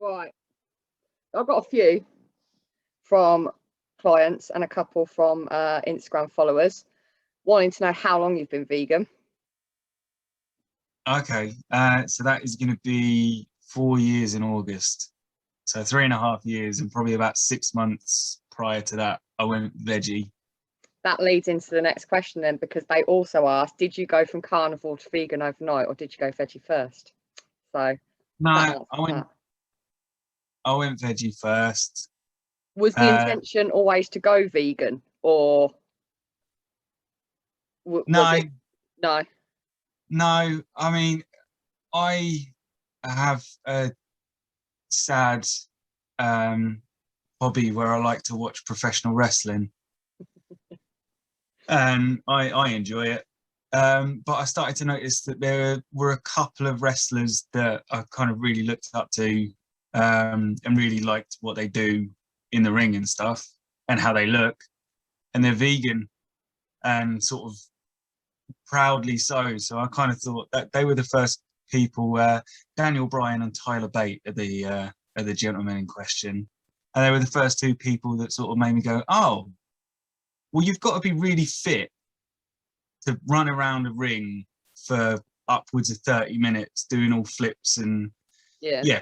Right. I've got a few from clients and a couple from Instagram followers wanting to know how long you've been vegan. Okay, so that is going to be 4 years in August. So 3.5 years, and probably about 6 months prior to that, I went veggie. That leads into the next question then, because they also asked, did you go from carnivore to vegan overnight, or did you go veggie first? So No, that I went veggie first. was the intention always to go vegan, or was it? No. No, I mean, I have a sad hobby where I like to watch professional wrestling, and I enjoy it. But I started to notice that there were a couple of wrestlers that I kind of really looked up to, and really liked what they do in the ring and stuff, and how they look, and they're vegan, and sort of proudly so. So I kind of thought that they were the first people. Daniel Bryan and Tyler Bate are the gentlemen in question, and they were the first two people that sort of made me go, "Oh, well, you've got to be really fit to run around a ring for upwards of 30 minutes doing all flips and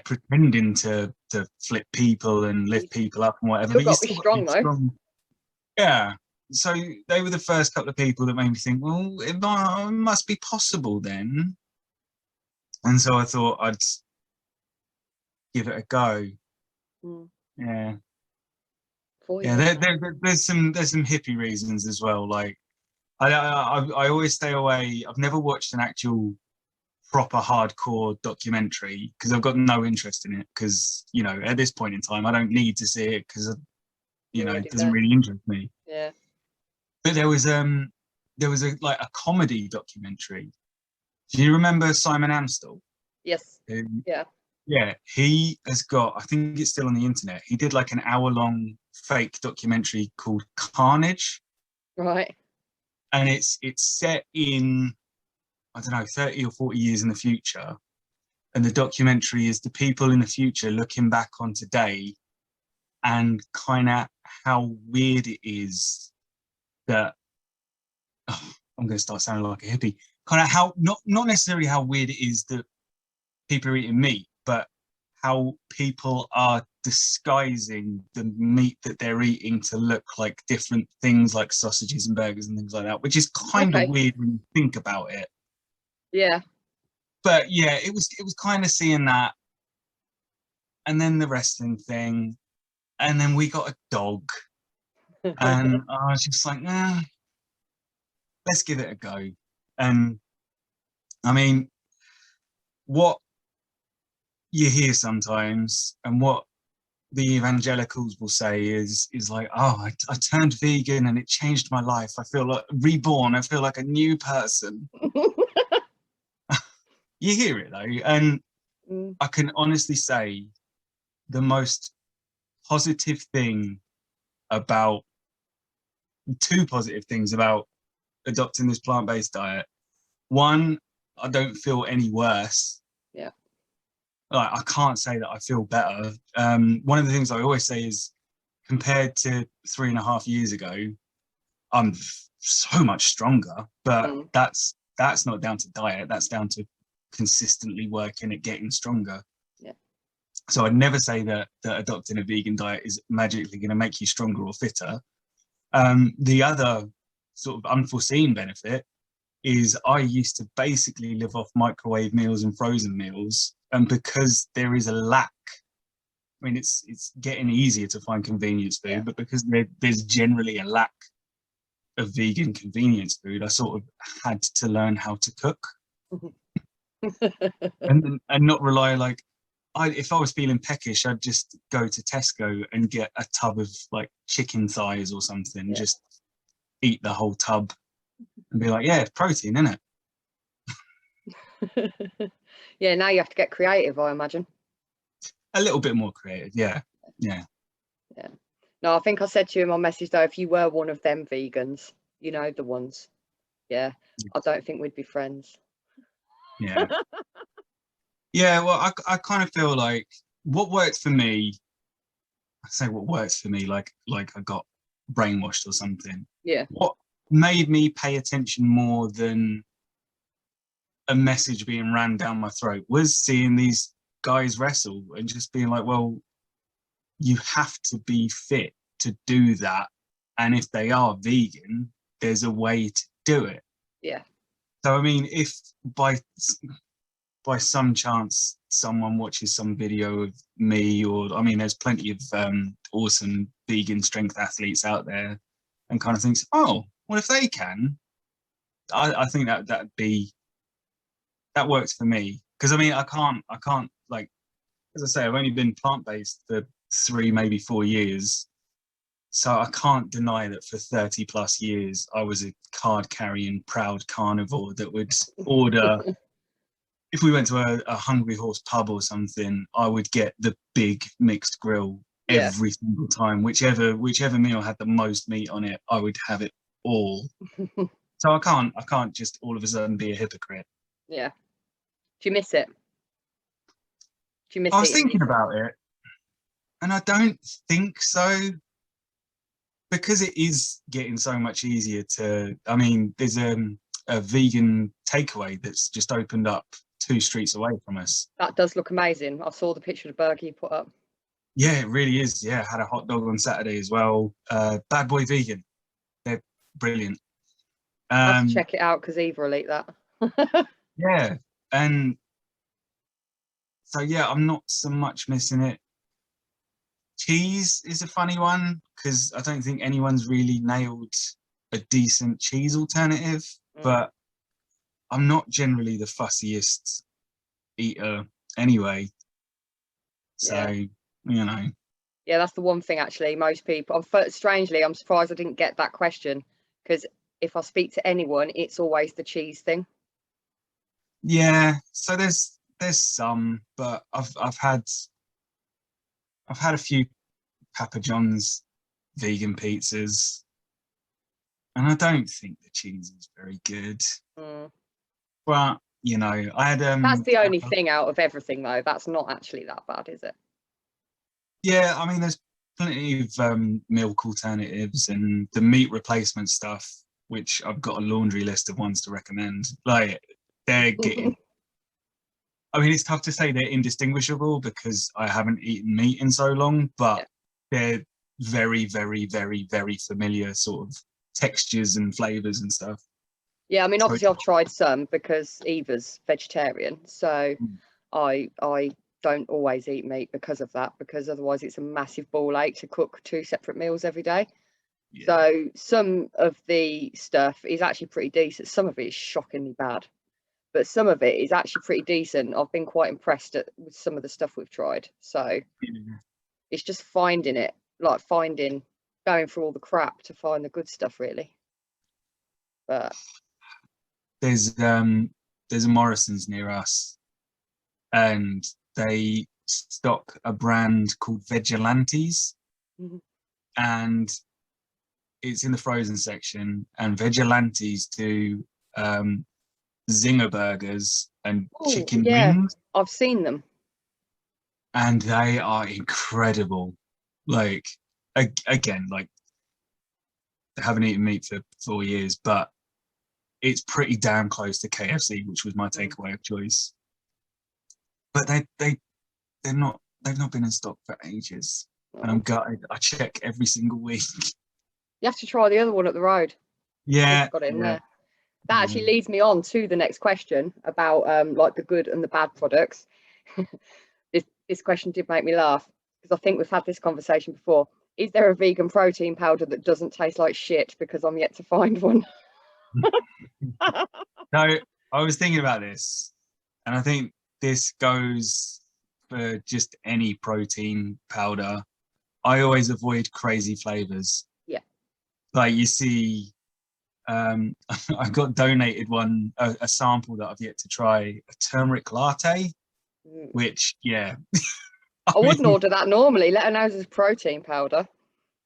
pretending to flip people and lift people up and whatever. But you still got to be strong, though. Yeah. So they were the first couple of people that made me think, well, it must be possible then. And so I thought I'd give it a go. Yeah. Yeah, there's some hippie reasons as well. Like I always stay away. I've never watched an actual proper hardcore documentary because I've got no interest in it, because at this point in time I don't need to see it, because it doesn't really interest me. Yeah. But there was a comedy documentary. Do you remember Simon Amstel? Yes. Yeah, he has got, I think it's still on the internet, he did like an hour-long fake documentary called Carnage. Right. And it's set in, I don't know, 30 or 40 years in the future. And the documentary is the people in the future looking back on today and kind of how weird it is that, I'm going to start sounding like a hippie, kind of how, not necessarily how weird it is that people are eating meat, but how people are disguising the meat that they're eating to look like different things, like sausages and burgers and things like that, which is kind of weird when you think about it. Yeah. But yeah, it was kind of seeing that, and then the wrestling thing, and then we got a dog, and I was just like, nah, let's give it a go. And I mean, what you hear sometimes, and what the evangelicals will say is like, oh, I turned vegan and it changed my life. I feel like reborn. I feel like a new person. You hear it though, and I can honestly say the most positive thing about, two positive things about adopting this plant-based diet. One, I don't feel any worse. Yeah. Like, I can't say that I feel better. One of the things I always say is, compared to 3.5 years ago, I'm so much stronger, but that's not down to diet. That's down to consistently working at getting stronger. Yeah. So I'd never say that adopting a vegan diet is magically going to make you stronger or fitter. The other sort of unforeseen benefit is I used to basically live off microwave meals and frozen meals. And because there is a lack, I mean, it's getting easier to find convenience food, but because there's generally a lack of vegan convenience food, I sort of had to learn how to cook. and not rely, like, if I was feeling peckish, I'd just go to Tesco and get a tub of like chicken thighs or something, just eat the whole tub and be like, yeah, it's protein, isn't it? Yeah, now you have to get creative, I imagine. A little bit more creative, yeah. No, I think I said to you in my message though, if you were one of them vegans, the ones, I don't think we'd be friends. Yeah. Yeah, well, I kind of feel like what worked for me, I say what works for me, like I got brainwashed or something. Yeah. What made me pay attention more than a message being ran down my throat was seeing these guys wrestle and just being like, well, you have to be fit to do that. And if they are vegan, there's a way to do it. Yeah. So, I mean, if by some chance someone watches some video of me, or I mean, there's plenty of awesome vegan strength athletes out there, and kind of thinks, oh, well, if they can, I think that works for me. Because I mean, I can't like, as I say, I've only been plant-based for 3, maybe 4 years. So I can't deny that for 30 plus years, I was a card-carrying, proud carnivore that would order, if we went to a Hungry Horse pub or something, I would get the big mixed grill every single time. Whichever meal had the most meat on it, I would have it all. So I can't just all of a sudden be a hypocrite. Yeah. Do you miss it? Do you miss I was it? thinking about it, and I don't think so, because it is getting so much easier to. I mean, there's a vegan takeaway that's just opened up 2 streets away from us. That does look amazing. I saw the picture of the burger you put up. Yeah, it really is. Yeah, had a hot dog on Saturday as well. Bad Boy Vegan, they're brilliant. I have to check it out because Eva will eat that. Yeah, and so yeah, I'm not so much missing it. Cheese is a funny one because I don't think anyone's really nailed a decent cheese alternative, but I'm not generally the fussiest eater anyway. So, you know. Yeah, that's the one thing actually. Most people, strangely, I'm surprised I didn't get that question, because if I speak to anyone, it's always the cheese thing. Yeah, so there's some, but I've had a few Papa John's vegan pizzas, and I don't think the cheese is very good. But you know, I had that's the only thing out of everything though. That's not actually that bad, is it? Yeah, I mean, there's plenty of milk alternatives and the meat replacement stuff, which I've got a laundry list of ones to recommend. Like, they're getting. I mean, it's tough to say they're indistinguishable because I haven't eaten meat in so long, but they're very, very, very, very familiar sort of textures and flavors and stuff. Yeah, I mean, obviously I've tried some because Eva's vegetarian, so I don't always eat meat because of that, because otherwise it's a massive ball ache to cook 2 separate meals every day. Yeah. So some of the stuff is actually pretty decent. Some of it is shockingly bad, but some of it is actually pretty decent. I've been quite impressed with some of the stuff we've tried. So it's just finding it, like going through all the crap to find the good stuff, really. But there's a Morrison's near us, and they stock a brand called Vigilantes, and it's in the frozen section. And Vigilantes do zinger burgers and chicken wings. I've seen them, and they are incredible. Like, again, like, I haven't eaten meat for 4 years, but it's pretty damn close to KFC, which was my takeaway of choice. But they've not been in stock for ages, and I'm gutted. I check every single week. You have to try the other one up the road. Yeah, got it in there. That actually leads me on to the next question about like the good and the bad products. This question did make me laugh because I think we've had this conversation before. Is there a vegan protein powder that doesn't taste like shit? Because I'm yet to find one. No, I was thinking about this, and I think this goes for just any protein powder. I always avoid crazy flavors. Yeah. Like, you see, I got donated one, a sample that I've yet to try, a turmeric latte, which, I wouldn't order that normally, let alone as a protein powder.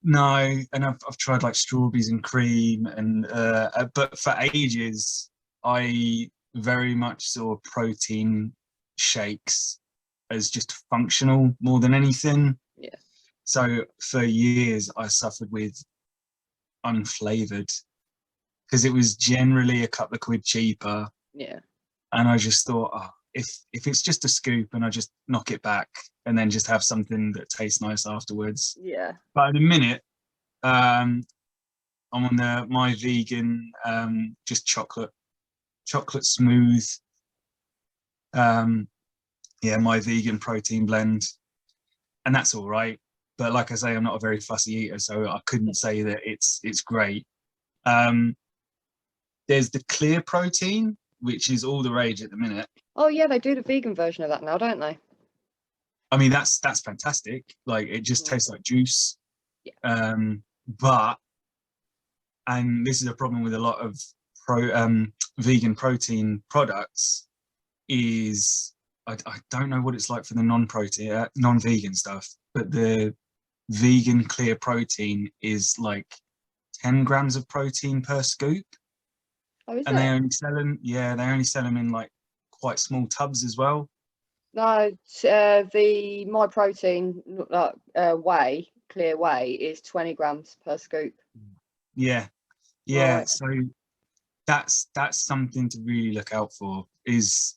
No, and I've tried like strawberries and cream, and but for ages I very much saw protein shakes as just functional more than anything. Yeah. So for years I suffered with unflavored because it was generally a couple of quid cheaper. Yeah. And I just thought, oh, if it's just a scoop and I just knock it back and then just have something that tastes nice afterwards. Yeah. But at the minute, I'm on my vegan, just chocolate smooth. My vegan protein blend, and that's all right. But like I say, I'm not a very fussy eater, so I couldn't say that it's great. There's the clear protein, which is all the rage at the minute. Oh yeah, they do the vegan version of that now, don't they? I mean, that's fantastic. Like, it just tastes like juice. Yeah. And this is a problem with a lot of vegan protein products, is I don't know what it's like for the non-vegan stuff, but the vegan clear protein is like 10 grams of protein per scoop. Oh, is and it? they only sell them in like quite small tubs as well. No, the My Protein clear whey is 20 grams per scoop. Yeah. Right. So that's something to really look out for. Is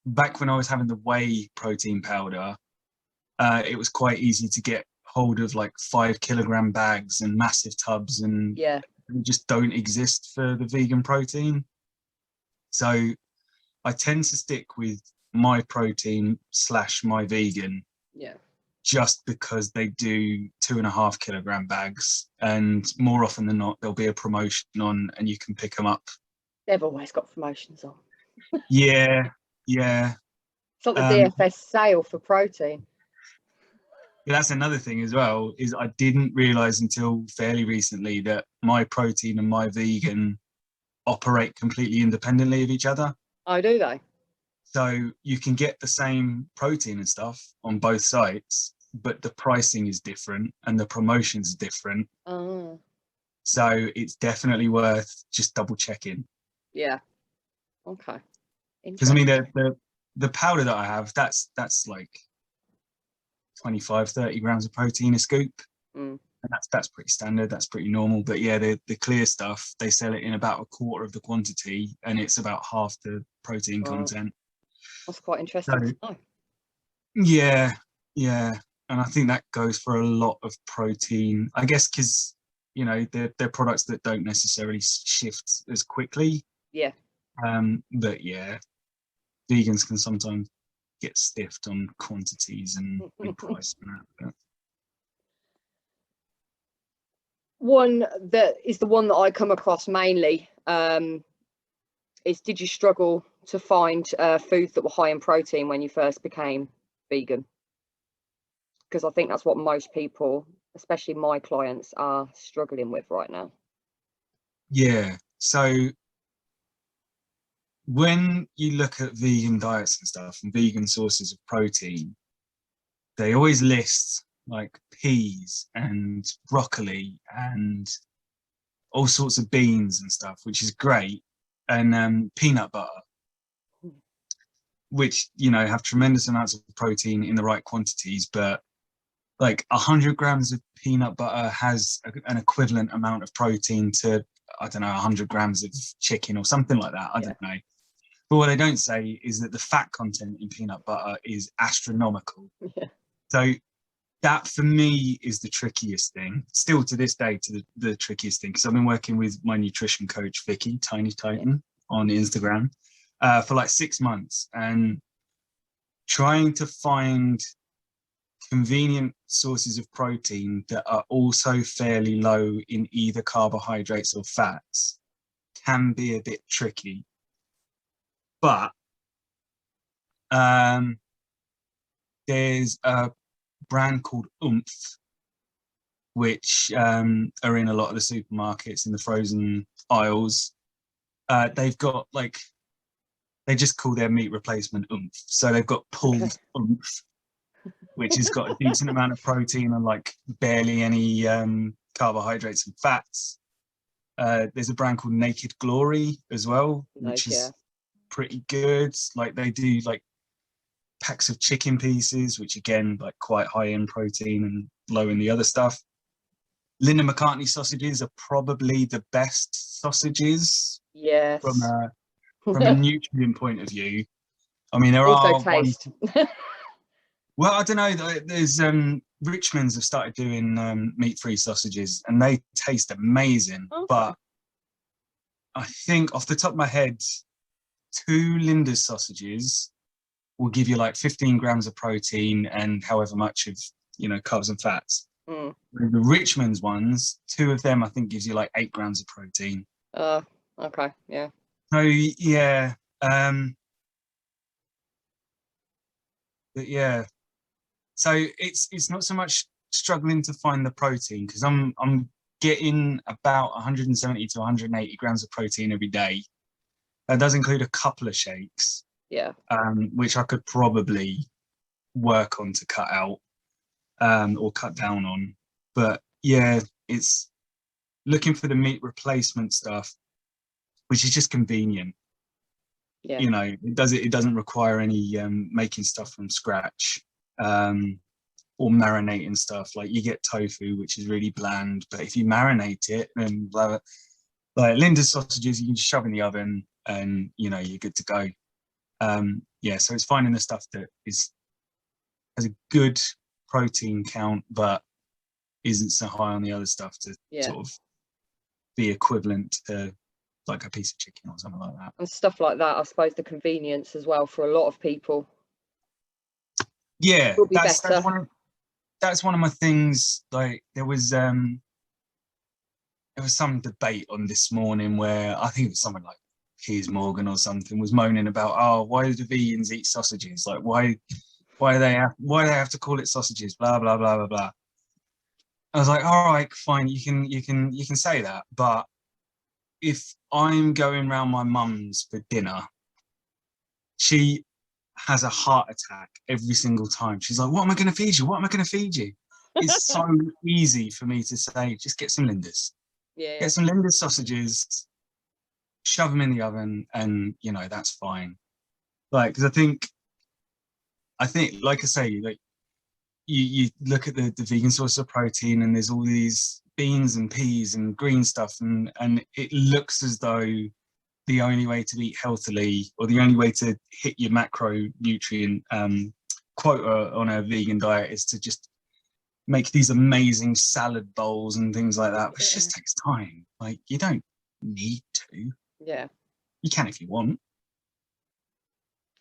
back when I was having the whey protein powder, it was quite easy to get hold of like 5 kilogram bags and massive tubs, and Yeah. they just don't exist for the vegan protein. So I tend to stick with My Protein / My Vegan. Yeah. Just because they do 2.5 kilogram bags, and more often than not there'll be a promotion on and you can pick them up. They've always got promotions on. Yeah. It's like the DFS sale for protein. Yeah, that's another thing as well, is I didn't realize until fairly recently that My Protein and My Vegan operate completely independently of each other. Oh, do they? So you can get the same protein and stuff on both sites, but the pricing is different and the promotions are different. Oh. So it's definitely worth just double checking. Yeah. Okay. Because I mean, the powder that I have, that's like 25-30 grams of protein a scoop. And that's pretty standard, that's pretty normal. But yeah, the clear stuff, they sell it in about a quarter of the quantity and it's about half the protein content. That's quite interesting to know. Yeah. And I think that goes for a lot of protein, I guess, because they're products that don't necessarily shift as quickly. Yeah. But yeah, vegans can sometimes get stiffed on quantities and price and that. But one that is the one that I come across mainly is, did you struggle to find foods that were high in protein when you first became vegan? Because I think that's what most people, especially my clients, are struggling with right now. Yeah, so when you look at vegan diets and stuff and vegan sources of protein, they always list like peas and broccoli and all sorts of beans and stuff, which is great, and peanut butter, which have tremendous amounts of protein in the right quantities. But like 100 grams of peanut butter has an equivalent amount of protein to, I don't know, 100 grams of chicken or something like that. I don't know. But what they don't say is that the fat content in peanut butter is astronomical. Yeah. So that for me is the trickiest thing, still to this day, the trickiest thing, because I've been working with my nutrition coach, Vicky, Tiny Titan, on Instagram for like 6 months, and trying to find convenient sources of protein that are also fairly low in either carbohydrates or fats can be a bit tricky. But there's a brand called Oomph, which are in a lot of the supermarkets in the frozen aisles. They've got they just call their meat replacement Oomph. So they've got pulled Oomph, which has got a decent amount of protein and like barely any carbohydrates and fats. There's a brand called Naked Glory as well, which is pretty good. Like they do like packs of chicken pieces, which again, like quite high in protein and low in the other stuff. Linda McCartney sausages are probably the best sausages Yes. from a nutrient point of view. I mean, there Also are taste. well, I don't know. There's Richmond's have started doing meat-free sausages, and they taste amazing. Okay. But I think off the top of my head, 2 Linda's sausages will give you like 15 grams of protein and however much of, carbs and fats. Mm. The Richmond's ones, 2 of them, I think gives you like 8 grams of protein. Okay, yeah. So yeah, but yeah. So it's not so much struggling to find the protein, because I'm getting about 170 to 180 grams of protein every day. That does include a couple of shakes. Yeah. Which I could probably work on to cut out or cut down on. But yeah, it's looking for the meat replacement stuff, which is just convenient. Yeah. It doesn't require any making stuff from scratch or marinating stuff. Like you get tofu, which is really bland, but if you marinate it, then like Linda's sausages, you can just shove in the oven and you're good to go. So it's finding the stuff that has a good protein count but isn't so high on the other stuff to sort of be equivalent to like a piece of chicken or something like that. And stuff like that, I suppose the convenience as well for a lot of people. Yeah, will be better. That's one of my things. Like there was some debate on this morning where I think it was someone like Piers Morgan or something was moaning about, why do vegans eat sausages? Like why do they have to call it sausages? Blah blah blah blah blah. I was like, all right, fine, you can say that, but if I'm going round my mum's for dinner, she has a heart attack every single time. She's like, what am I going to feed you? What am I going to feed you? It's so easy for me to say, just get some Linda's. Yeah. Get some Linda's sausages, shove them in the oven, and that's fine. Like, because I think, like I say, like you look at the vegan source of protein, and there's all these beans and peas and green stuff, and it looks as though the only way to eat healthily, or the only way to hit your macronutrient quota on a vegan diet, is to just make these amazing salad bowls and things like that. But it just takes time. Like, you don't need to. Yeah. You can if you want.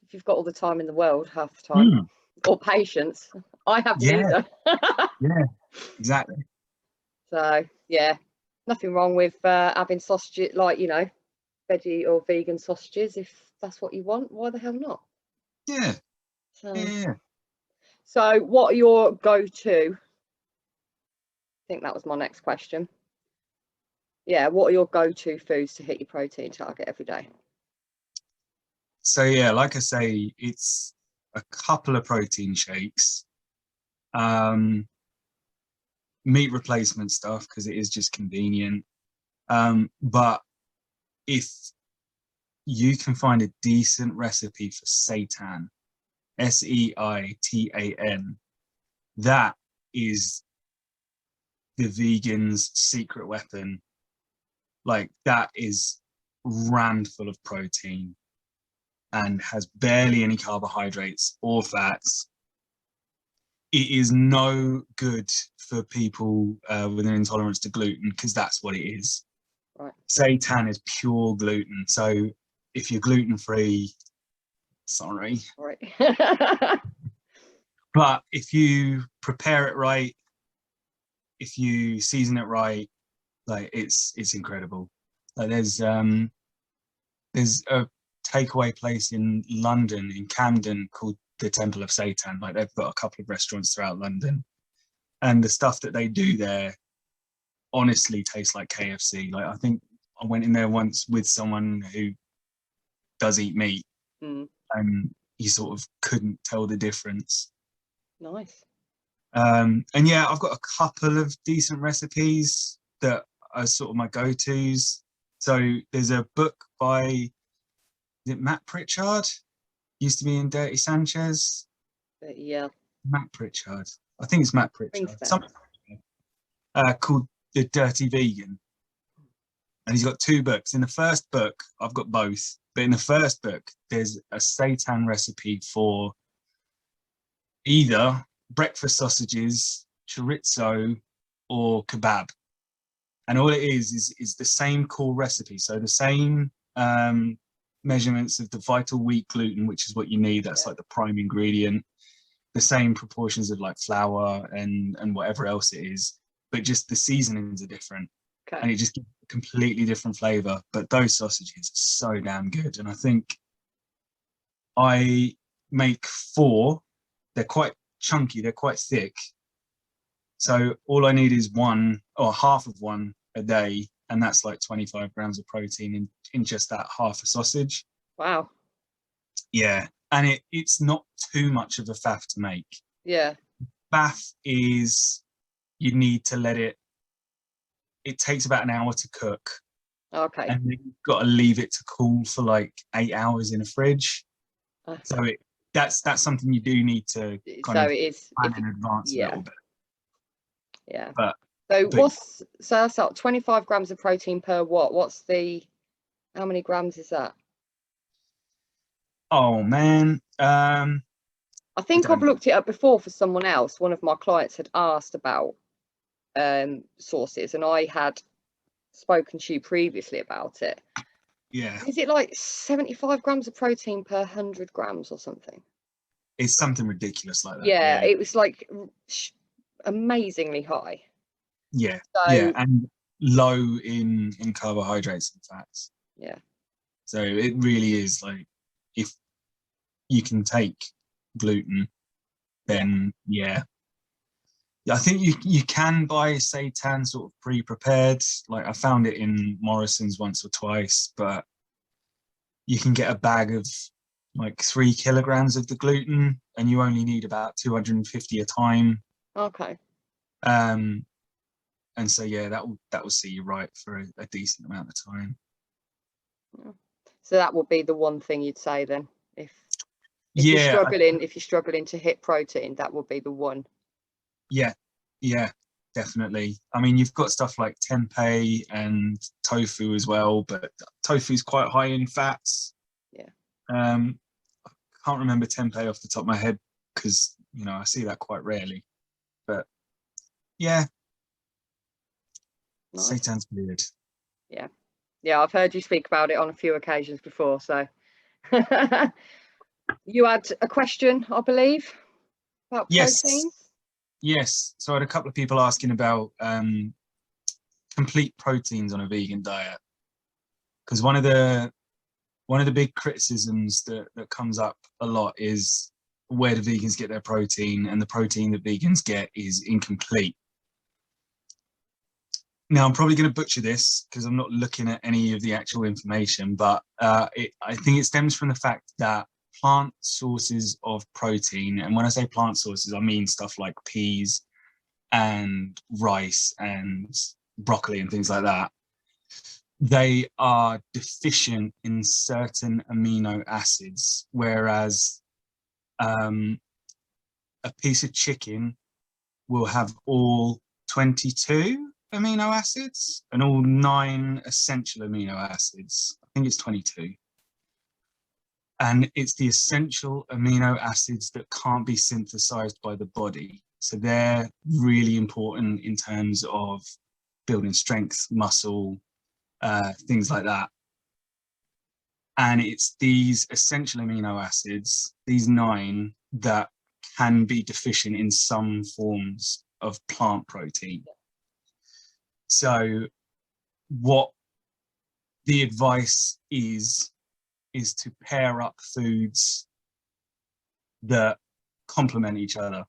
If you've got all the time in the world, half the time, or patience. I have neither. Yeah, exactly. So yeah, nothing wrong with having sausages, like veggie or vegan sausages, if that's what you want. Why the hell not? Yeah. So what are your go-to? I think that was my next question. Yeah, what are your go-to foods to hit your protein target every day? So yeah, like I say, it's a couple of protein shakes, meat replacement stuff, because it is just convenient. But if you can find a decent recipe for seitan, Seitan, that is the vegan's secret weapon. Like, that is rammed full of protein and has barely any carbohydrates or fats. It is no good for people with an intolerance to gluten, because that's what it is. Right. Seitan is pure gluten. So if you're gluten-free, sorry. Right. But if you prepare it right, if you season it right, like it's incredible. Like there's a takeaway place in London, in Camden, called the Temple of Seitan. Like they've got a couple of restaurants throughout London, and the stuff that they do there honestly tastes like KFC. Like I think I went in there once with someone who does eat meat, and he sort of couldn't tell the difference. Nice. And yeah, I've got a couple of decent recipes that are sort of my go-tos. So there's a book by, is it Matt Pritchard? Used to be in Dirty Sanchez. But yeah, Matt Pritchard. I think it's Matt rings Pritchard. bells. Something called The Dirty Vegan. And he's got 2 books. In the first book, I've got both. But in the first book, there's a seitan recipe for either breakfast sausages, chorizo, or kebab. And all it is the same core recipe. So the same measurements of the vital wheat gluten, which is what you need. That's like the prime ingredient. The same proportions of like flour and whatever else it is. But just the seasonings are different. Okay. And it just gives a completely different flavor. But those sausages are so damn good. And I think I make 4. They're quite chunky, they're quite thick. So all I need is 1 or half of 1 a day. And that's like 25 grams of protein in just that half a sausage. Wow. Yeah. And it's not too much of a faff to make. Yeah. Faff is you need to let it takes about an hour to cook. Okay. And then you've got to leave it to cool for like 8 hours in a fridge. So that's something you do need to kind of plan in advance a little bit. Yeah. But that's like 25 grams of protein per what? How many grams is that? Oh man. I think I've looked it up before for someone else. One of my clients had asked about sources, and I had spoken to you previously about it. Yeah. Is it like 75 grams of protein per 100 grams or something? It's something ridiculous like that. Yeah, it was like amazingly high. Yeah. Yeah, and low in carbohydrates and fats. Yeah. So it really is like, if you can take gluten, then yeah. I think you can buy seitan sort of pre-prepared. Like I found it in Morrison's once or twice, but you can get a bag of like 3 kilograms of the gluten, and you only need about 250 a time. Okay. And so yeah, that will see you right for a decent amount of time. So that would be the one thing you'd say then, if you're struggling to hit protein, that would be the one. Yeah, definitely. I mean, you've got stuff like tempeh and tofu as well, but tofu is quite high in fats. Yeah. I can't remember tempeh off the top of my head because I see that quite rarely. But yeah, nice. Seitan's good. Yeah, I've heard you speak about it on a few occasions before. So you had a question, I believe, about proteins. Yes. So I had a couple of people asking about complete proteins on a vegan diet, because one of the big criticisms that comes up a lot is where do vegans get their protein, and the protein that vegans get is incomplete. Now, I'm probably going to butcher this because I'm not looking at any of the actual information, but I think it stems from the fact that plant sources of protein, and when I say plant sources, I mean stuff like peas and rice and broccoli and things like that, they are deficient in certain amino acids, whereas a piece of chicken will have all 22 amino acids and all 9 essential amino acids. I think it's 22. And it's the essential amino acids that can't be synthesized by the body. So they're really important in terms of building strength, muscle, things like that. And it's these essential amino acids, these 9, that can be deficient in some forms of plant protein. So what the advice is to pair up foods that complement each other.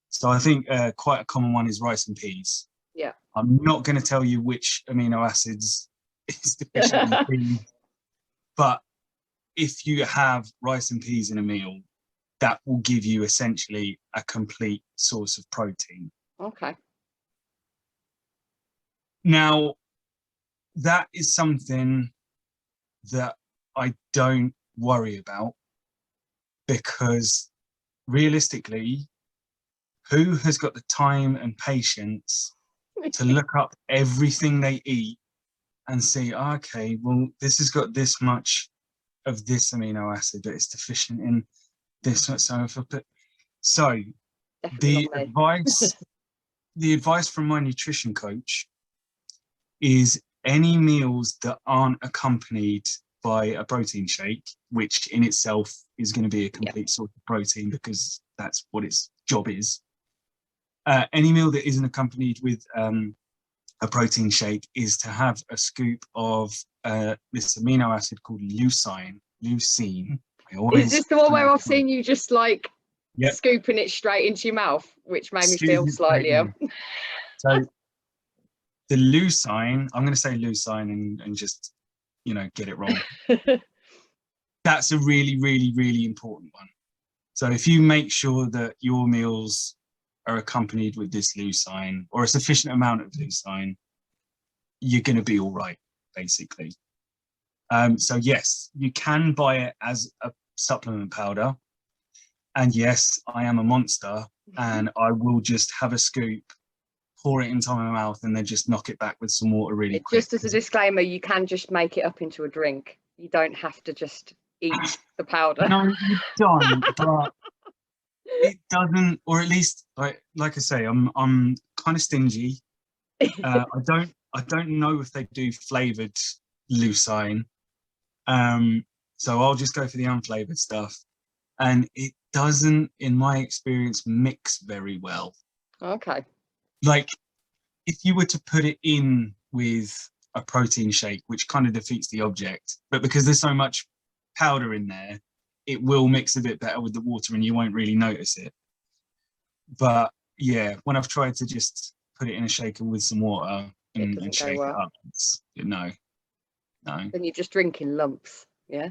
So I think quite a common one is rice and peas. Yeah. I'm not going to tell you which amino acids is deficient in peas, but if you have rice and peas in a meal, that will give you essentially a complete source of protein. Okay. Now, that is something that I don't worry about, because realistically, who has got the time and patience to look up everything they eat and see, okay, well, this has got this much of this amino acid that is deficient in this. So if I put, so Definitely the advice from my nutrition coach is any meals that aren't accompanied by a protein shake, which in itself is going to be a complete source of protein because that's what its job is. Any meal that isn't accompanied with a protein shake is to have a scoop of this amino acid called leucine. Is this the one where I've seen you just like scooping it straight into your mouth, which made me feel slightly ill? So the leucine, I'm going to say leucine and just, get it wrong. That's a really, really, really important one. So if you make sure that your meals are accompanied with this leucine or a sufficient amount of leucine, you're going to be all right, basically. So yes, you can buy it as a supplement powder. And yes, I am a monster and I will just have a scoop, pour it into my mouth and then just knock it back with some water really quick. Just as a disclaimer, you can just make it up into a drink. You don't have to just eat the powder. No, you don't, but it doesn't, or at least like I say, I'm kind of stingy. I don't know if they do flavored leucine. So I'll just go for the unflavored stuff. And it doesn't, in my experience, mix very well. Okay. Like if you were to put it in with a protein shake, which kind of defeats the object, but because there's so much powder in there, it will mix a bit better with the water and you won't really notice it. But yeah, when I've tried to just put it in a shaker with some water and shake it up, no. Then you're just drinking lumps, yeah?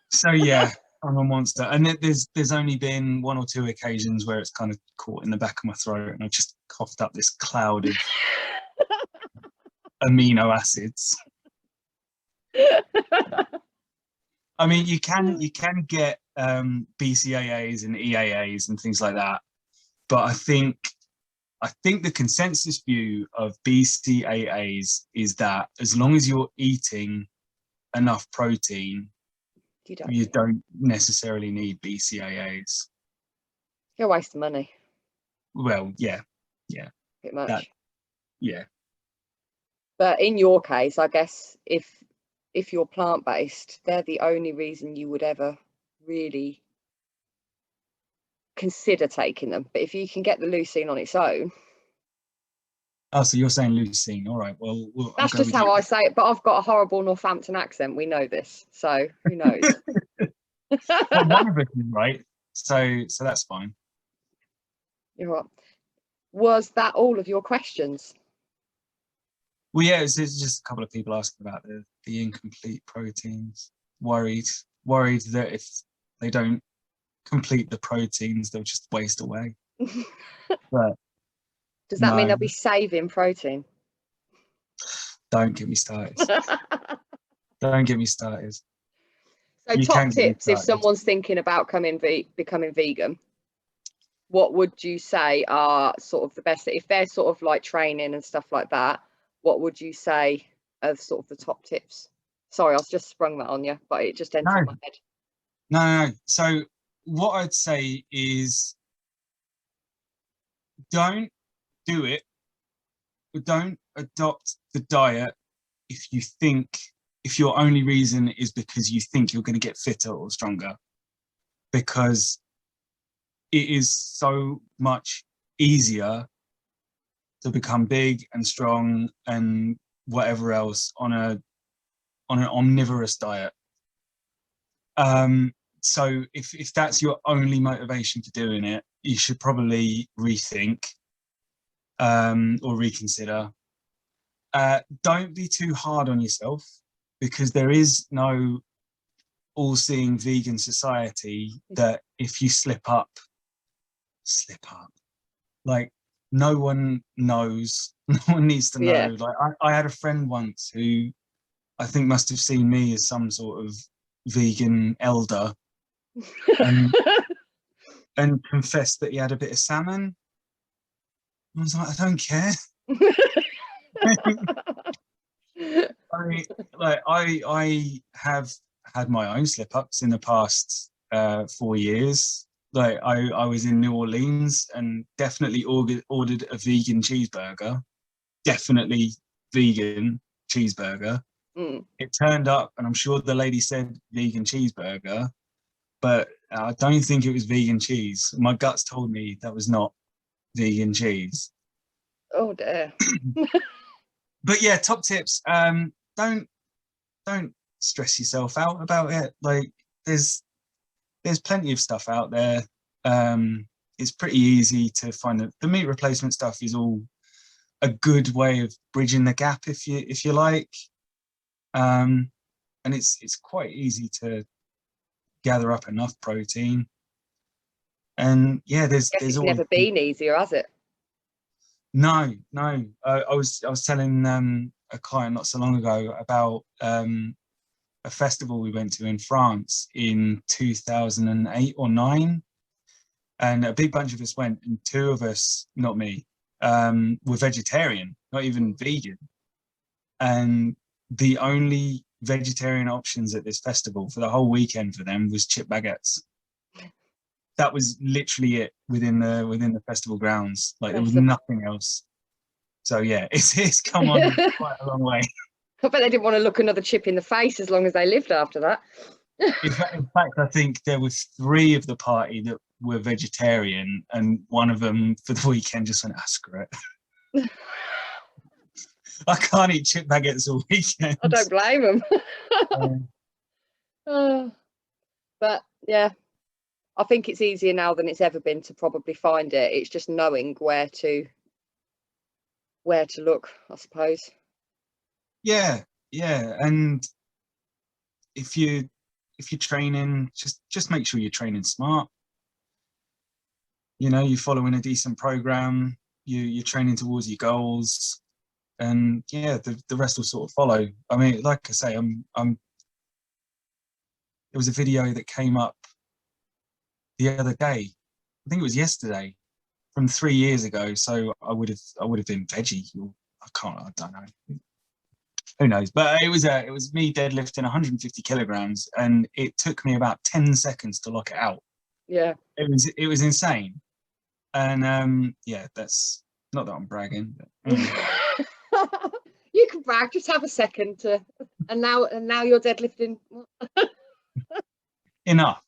So yeah, I'm a monster. And there's only been one or two occasions where it's kind of caught in the back of my throat and I just coughed up this cloud of amino acids. I mean, you can get BCAAs and EAAs and things like that, but I think the consensus view of BCAAs is that as long as you're eating enough protein, you don't necessarily need BCAAs. You're wasting money. Well, yeah. Pretty much. Yeah. But in your case, I guess if you're plant-based, they're the only reason you would ever really consider taking them. But if you can get the leucine on its own. Oh, so you're saying leucine. All right. Well, that's just how I say it. But I've got a horrible Northampton accent. We know this. So who knows? Well, one of us is right. So that's fine. You're right. Was that all of your questions? Well, yeah, it's just a couple of people asking about the incomplete proteins. Worried that if they don't complete the proteins, they'll just waste away. But does that mean they'll be saving protein? Don't get me started. Don't get me started. So top tips if someone's thinking about becoming vegan, what would you say are sort of the best, if they're sort of like training and stuff like that, what would you say are sort of the top tips? Sorry, I was just sprung that on you, but it just entered my head. No. So what I'd say is don't do it. Don't adopt the diet if your only reason is because you think you're going to get fitter or stronger, because it is so much easier to become big and strong and whatever else on an omnivorous diet. So if that's your only motivation for doing it, you should probably rethink or reconsider. Don't be too hard on yourself, because there is no all-seeing vegan society that if you slip up. Like, no one knows. No one needs to know. Yeah. Like, I had a friend once who I think must have seen me as some sort of vegan elder. And and confessed that he had a bit of salmon. I was like, I don't care. I have had my own slip-ups in the past 4 years. Like I was in New Orleans and definitely ordered a vegan cheeseburger. Definitely vegan cheeseburger. It turned up, and I'm sure the lady said vegan cheeseburger, but I don't think it was vegan cheese. My guts told me that was not vegan cheese. Oh dear. But yeah, top tips. Don't stress yourself out about it. Like there's plenty of stuff out there. It's pretty easy to find the meat replacement stuff is all a good way of bridging the gap if you like. And it's quite easy to gather up enough protein. And yeah, there's It's always never been easier, has it? No. I was telling a client not so long ago about a festival we went to in France in 2008 or 9, and a big bunch of us went, and 2 of us, not me, were vegetarian, not even vegan, and the only vegetarian options at this festival for the whole weekend for them was chip baguettes. That was literally it within the festival grounds. Like there was nothing else. So yeah, it's come on quite a long way. I bet they didn't want to look another chip in the face as long as they lived after that. In fact, I think there were 3 of the party that were vegetarian, and one of them for the weekend just went, screw it. I can't eat chip baguettes all weekend. I don't blame them. But yeah, I think it's easier now than it's ever been to probably find it. It's just knowing where to look, I suppose. Yeah, and if you're training, just make sure you're training smart. You know, you're following a decent program. You're training towards your goals, and yeah, the rest will sort of follow. I mean, like I say, there was a video that came up the other day. I think it was yesterday, from 3 years ago. So I would have been veggie. I don't know. Who knows? But it was me deadlifting 150 kilograms, and it took me about 10 seconds to lock it out. Yeah. It was insane. And yeah, that's not that I'm bragging. But, You can brag. Just have a second to, and now you're deadlifting. Enough.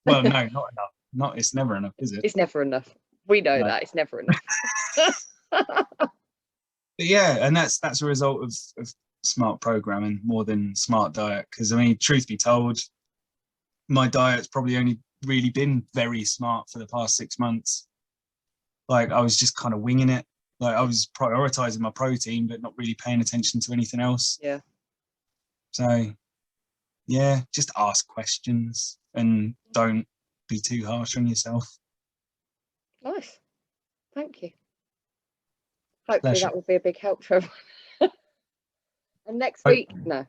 Well, no, not enough. It's never enough, is it? It's never enough. We know that it's never enough. But yeah, and that's a result of smart programming more than smart diet. Because I mean, truth be told, my diet's probably only really been very smart for the past 6 months. Like I was just kind of winging it. Like I was prioritizing my protein, but not really paying attention to anything else. Yeah. So yeah, just ask questions and don't be too harsh on yourself. Nice. Thank you. Hopefully Pleasure. that will be a big help for everyone. And next week, no,